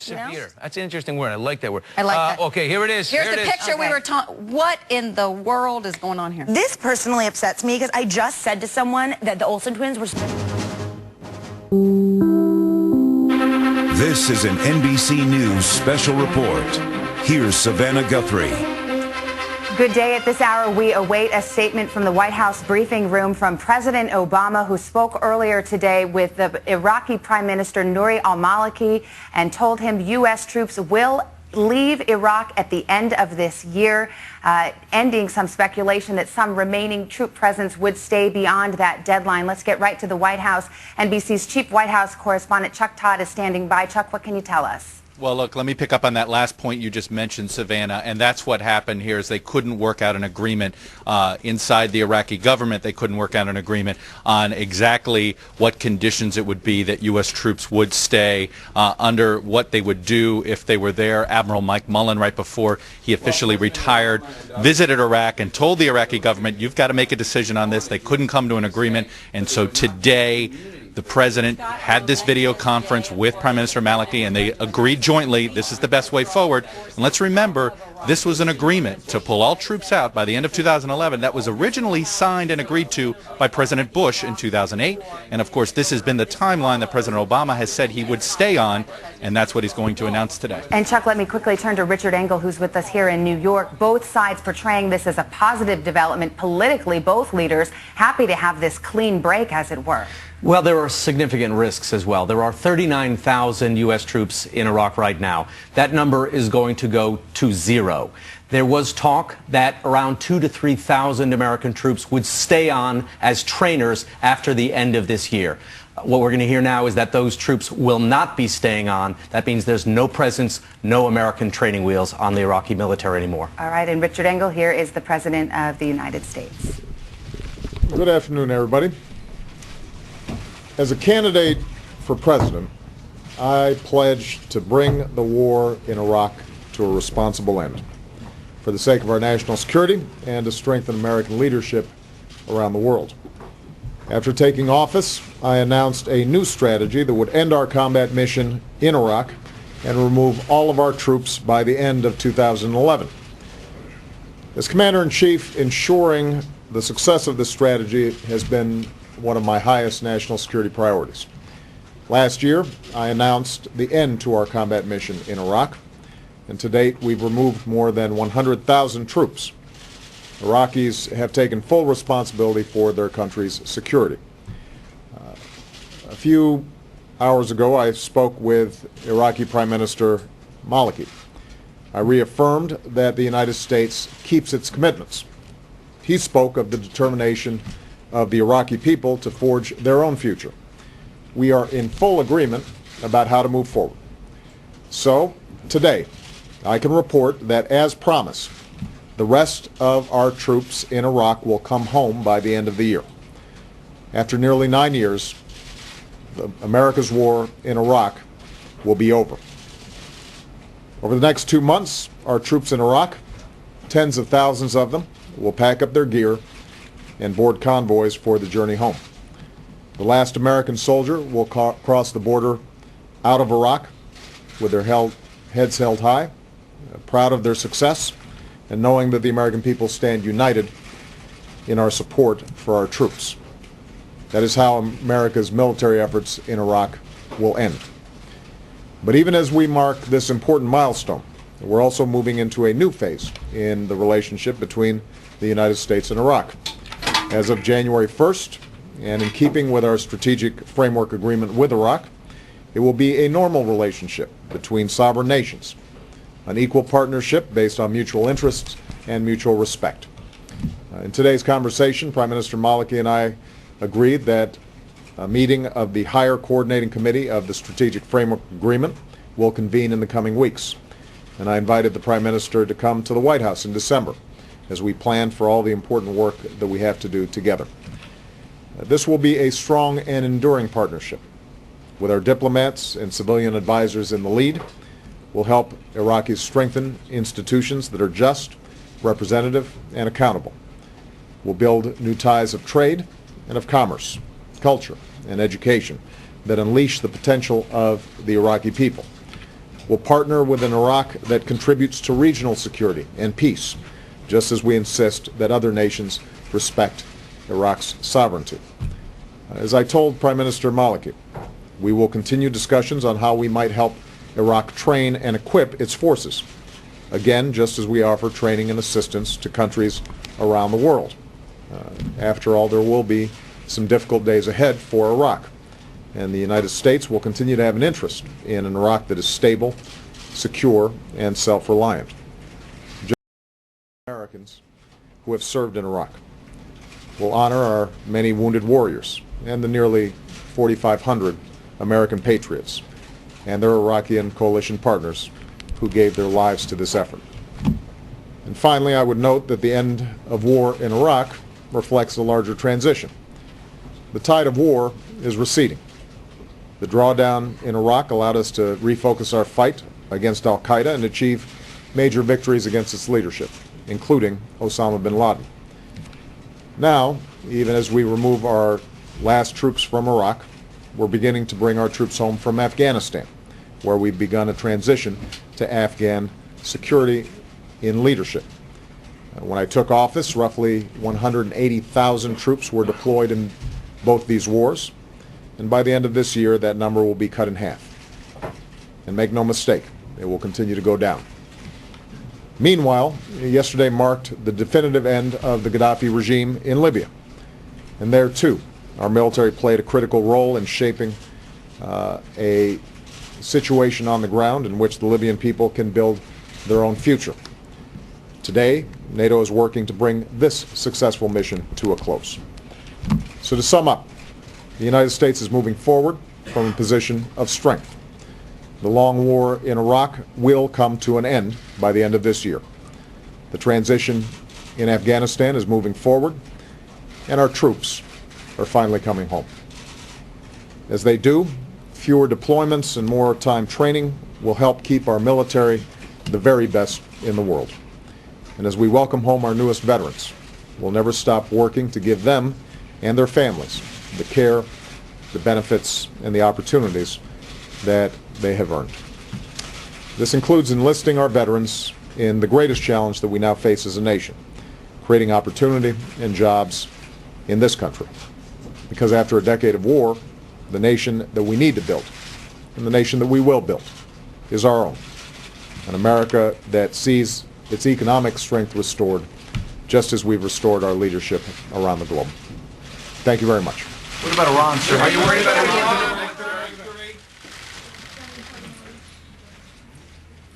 Severe. That's an interesting word. I like that word. I like that. Okay, here it is. Here's the picture we were talking. What in the world is going on here? This personally upsets me because I just said to someone that the Olsen twins were... This is an NBC News Special Report. Here's Savannah Guthrie. Good day. At this hour, we await a statement from the White House briefing room from President Obama, who spoke earlier today with the Iraqi Prime Minister Nouri al-Maliki and told him U.S. troops will leave Iraq at the end of this year, ending some speculation that some remaining troop presence would stay beyond that deadline. Let's get right to the White House. NBC's chief White House correspondent Chuck Todd is standing by. Chuck, what can you tell us? Well, look, let me pick up on that last point you just mentioned, Savannah, and that's what happened here is they couldn't work out an agreement inside the Iraqi government. They couldn't work out an agreement on exactly what conditions it would be that U.S. troops would stay under, what they would do if they were there. Admiral Mike Mullen, right before he officially retired, visited Iraq and told the Iraqi government, you've got to make a decision on this. They couldn't come to an agreement, and so today the president had this video conference with Prime Minister Maliki, and they agreed jointly this is the best way forward. And let's remember, this was an agreement to pull all troops out by the end of 2011 that was originally signed and agreed to by President Bush in 2008. And of course, this has been the timeline that President Obama has said he would stay on, and that's what he's going to announce today. And Chuck, let me quickly turn to Richard Engel, who's with us here in New York. Both sides portraying this as a positive development politically, both leaders happy to have this clean break, as it were. Well, there are significant risks as well. There are 39,000 U.S. troops in Iraq right now. That number is going to go to zero. There was talk that around 2,000 to 3,000 American troops would stay on as trainers after the end of this year. What we're going to hear now is that those troops will not be staying on. That means there's no presence, no American training wheels on the Iraqi military anymore. All right, and Richard Engel here is the President of the United States. Good afternoon, everybody. As a candidate for president, I pledge to bring the war in Iraq to a responsible end for the sake of our national security and to strengthen American leadership around the world. After taking office, I announced a new strategy that would end our combat mission in Iraq and remove all of our troops by the end of 2011. As Commander-in-Chief, ensuring the success of this strategy has been one of my highest national security priorities. Last year, I announced the end to our combat mission in Iraq, and to date we've removed more than 100,000 troops. Iraqis have taken full responsibility for their country's security. A few hours ago, I spoke with Iraqi Prime Minister Maliki. I reaffirmed that the United States keeps its commitments. He spoke of the determination of the Iraqi people to forge their own future. We are in full agreement about how to move forward. So, today, I can report that, as promised, the rest of our troops in Iraq will come home by the end of the year. After nearly 9 years, America's war in Iraq will be over. Over the next 2 months, our troops in Iraq, tens of thousands of them, will pack up their gear and board convoys for the journey home. The last American soldier will cross the border out of Iraq with their heads held high, proud of their success, and knowing that the American people stand united in our support for our troops. That is how America's military efforts in Iraq will end. But even as we mark this important milestone, we're also moving into a new phase in the relationship between the United States and Iraq. As of January 1st, and in keeping with our strategic framework agreement with Iraq, it will be a normal relationship between sovereign nations, an equal partnership based on mutual interests and mutual respect. In today's conversation, Prime Minister Maliki and I agreed that a meeting of the Higher Coordinating Committee of the Strategic Framework Agreement will convene in the coming weeks. And I invited the Prime Minister to come to the White House in December as we plan for all the important work that we have to do together. This will be a strong and enduring partnership. With our diplomats and civilian advisors in the lead, we'll help Iraqis strengthen institutions that are just, representative, and accountable. We'll build new ties of trade and of commerce, culture, and education that unleash the potential of the Iraqi people. will partner with an Iraq that contributes to regional security and peace, just as we insist that other nations respect Iraq's sovereignty. As I told Prime Minister Maliki, we will continue discussions on how we might help Iraq train and equip its forces, again, just as we offer training and assistance to countries around the world. After all, there will be some difficult days ahead for Iraq, and the United States will continue to have an interest in an Iraq that is stable, secure, and self-reliant. Americans who have served in Iraq will honor our many wounded warriors and the nearly 4,500 American patriots and their Iraqi and coalition partners who gave their lives to this effort. And finally, I would note that the end of war in Iraq reflects a larger transition. The tide of war is receding. The drawdown in Iraq allowed us to refocus our fight against al-Qaeda and achieve major victories against its leadership, including Osama bin Laden. Now, even as we remove our last troops from Iraq, we're beginning to bring our troops home from Afghanistan, where we've begun a transition to Afghan security in leadership. When I took office, roughly 180,000 troops were deployed in both these wars, and by the end of this year, that number will be cut in half. And make no mistake, it will continue to go down. Meanwhile, yesterday marked the definitive end of the Gaddafi regime in Libya. And there, too, our military played a critical role in shaping a situation on the ground in which the Libyan people can build their own future. Today, NATO is working to bring this successful mission to a close. So to sum up, the United States is moving forward from a position of strength. The long war in Iraq will come to an end by the end of this year. The transition in Afghanistan is moving forward, and our troops are finally coming home. As they do, fewer deployments and more time training will help keep our military the very best in the world. And as we welcome home our newest veterans, we'll never stop working to give them and their families the care, the benefits, and the opportunities that they have earned. This includes enlisting our veterans in the greatest challenge that we now face as a nation, creating opportunity and jobs in this country. Because after a decade of war, the nation that we need to build, and the nation that we will build, is our own. An America that sees its economic strength restored, just as we've restored our leadership around the globe. Thank you very much. What about Iran, sir? Are you worried about Iran?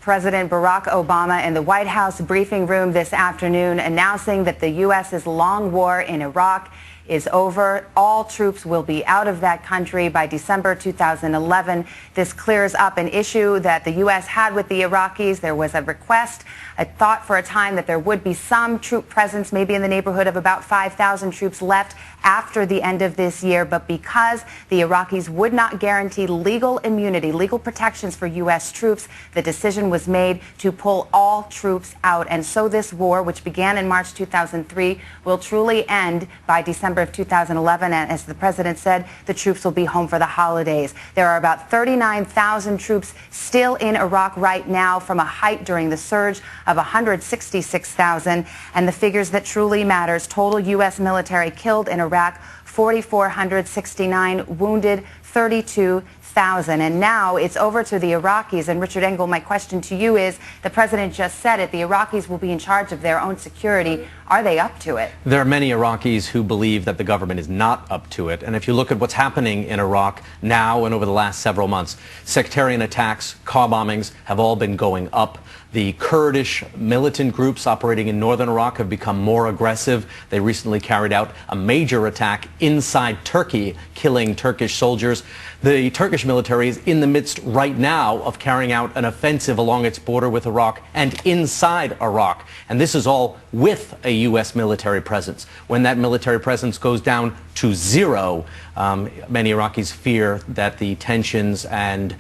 President Barack Obama in the White House briefing room this afternoon announcing that the U.S.'s long war in Iraq is over. All troops will be out of that country by December 2011. This clears up an issue that the U.S. had with the Iraqis. There was a request, a thought for a time that there would be some troop presence, maybe in the neighborhood of about 5,000 troops left after the end of this year. But because the Iraqis would not guarantee legal immunity, legal protections for U.S. troops, the decision was made to pull all troops out. And so this war, which began in March 2003, will truly end by December of 2011. And as the president said, the troops will be home for the holidays. There are about 39,000 troops still in Iraq right now from a height during the surge of 166,000. And the figures that truly matters: total U.S. military killed in Iraq, 4,469, wounded 32,000. And now it's over to the Iraqis. And Richard Engel, my question to you is, the president just said it, the Iraqis will be in charge of their own security. Are they up to it? There are many Iraqis who believe that the government is not up to it. And if you look at what's happening in Iraq now and over the last several months, sectarian attacks, car bombings have all been going up. The Kurdish militant groups operating in northern Iraq have become more aggressive. They recently carried out a major attack inside Turkey, killing Turkish soldiers. The Turkish military is in the midst right now of carrying out an offensive along its border with Iraq and inside Iraq. And this is all with a U.S. military presence. When that military presence goes down to zero, many Iraqis fear that the tensions and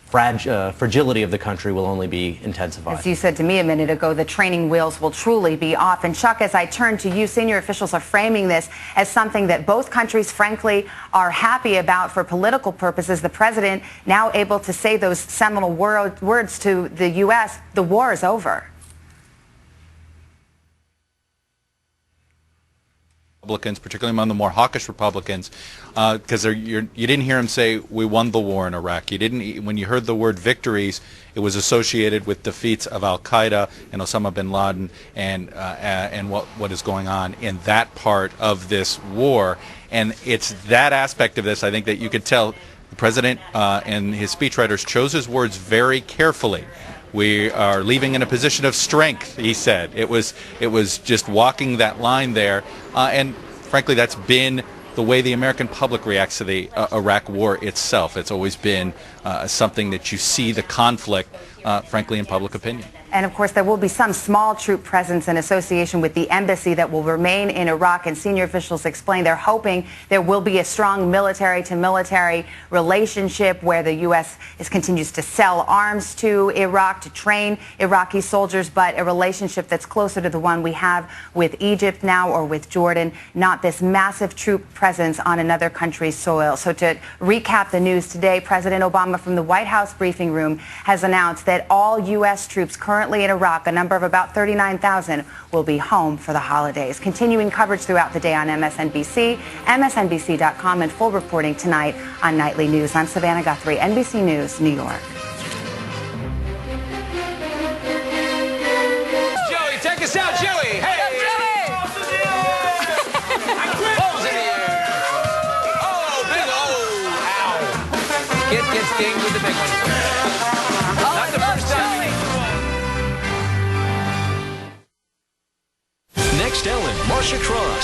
fragility of the country will only be intensified. As you said to me a minute ago, the training wheels will truly be off. And Chuck, as I turn to you, senior officials are framing this as something that both countries, frankly, are happy about for political purposes. The president now able to say those seminal words to the U.S., the war is over. Republicans, particularly among the more hawkish Republicans, because you didn't hear him say we won the war in Iraq. You didn't. When you heard the word victories, it was associated with defeats of Al Qaeda and Osama bin Laden and what is going on in that part of this war. And it's that aspect of this, I think, that you could tell the president and his speechwriters chose his words very carefully. We are leaving in a position of strength, he said. It was just walking that line there. And frankly, that's been the way the American public reacts to the Iraq war itself. It's always been something that you see the conflict, frankly, in public opinion. And of course, there will be some small troop presence in association with the embassy that will remain in Iraq. And senior officials explain they're hoping there will be a strong military-to-military relationship where the U.S. continues to sell arms to Iraq, to train Iraqi soldiers, but a relationship that's closer to the one we have with Egypt now or with Jordan, not this massive troop presence on another country's soil. So to recap the news today, President Obama from the White House briefing room has announced that all U.S. troops currently in Iraq, a number of about 39,000, will be home for the holidays. Continuing coverage throughout the day on MSNBC, MSNBC.com, and full reporting tonight on Nightly News. I'm Savannah Guthrie, NBC News, New York. Joey, take us out, Joey. Hey, Joey. Balls in the air. Oh, big, oh, ow. Kid gets dinged with the big one.